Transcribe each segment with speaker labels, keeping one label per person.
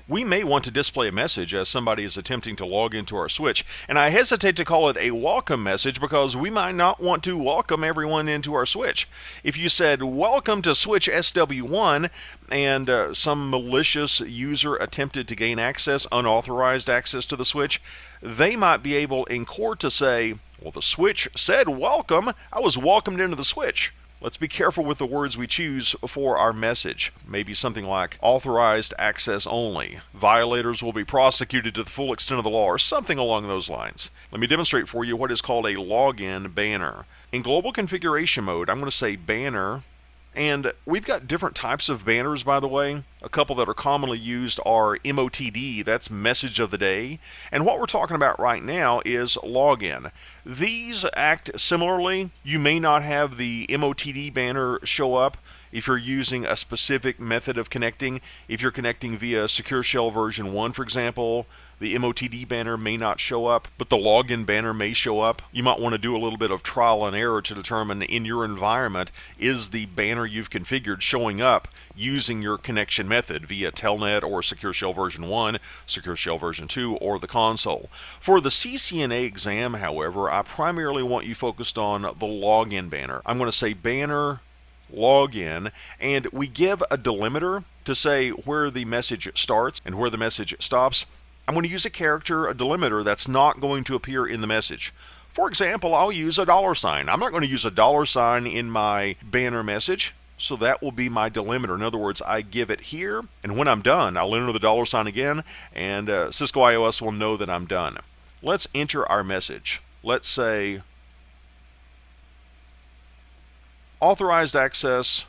Speaker 1: we may want to display a message as somebody is attempting to log into our switch. And I hesitate to call it a welcome message because we might not want to welcome everyone into our switch. If you said, "Welcome to switch SW1," and some malicious user attempted to gain access, unauthorized access to the switch, they might be able in court to say, "Well, the switch said welcome. I was welcomed into the switch." Let's be careful with the words we choose for our message. Maybe something like authorized access only. Violators will be prosecuted to the full extent of the law, or something along those lines. Let me demonstrate for you what is called a login banner. In global configuration mode, I'm going to say banner. And we've got different types of banners, by the way. A couple that are commonly used are MOTD, that's message of the day. And what we're talking about right now is login. These act similarly. You may not have the MOTD banner show up if you're using a specific method of connecting. If you're connecting via Secure Shell version 1, for example, the MOTD banner may not show up, but the login banner may show up. You might want to do a little bit of trial and error to determine in your environment, is the banner you've configured showing up using your connection method via Telnet or Secure Shell version 1, Secure Shell version 2, or the console. For the CCNA exam, however, I primarily want you focused on the login banner. I'm going to say banner login, and we give a delimiter to say where the message starts and where the message stops. I'm going to use a character, a delimiter, that's not going to appear in the message. For example, I'll use a $sign. I'm not going to use a $sign in my banner message, so that will be my delimiter. In other words, I give it here, and when I'm done, I'll enter the $sign again, and Cisco iOS will know that I'm done. Let's enter our message. Let's say authorized access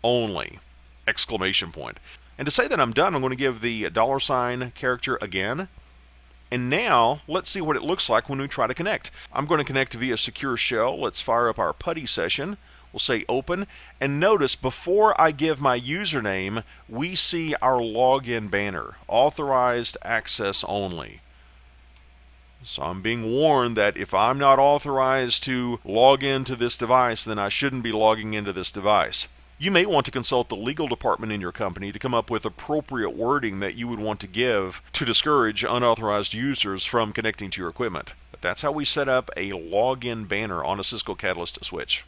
Speaker 1: only, exclamation point. And to say that I'm done, I'm going to give the $sign character again. And now, let's see what it looks like when we try to connect. I'm going to connect via Secure Shell. Let's fire up our PuTTY session. We'll say open. And notice, before I give my username, we see our login banner, authorized access only. So I'm being warned that if I'm not authorized to log into this device, then I shouldn't be logging into this device. You may want to consult the legal department in your company to come up with appropriate wording that you would want to give to discourage unauthorized users from connecting to your equipment. But that's how we set up a login banner on a Cisco Catalyst switch.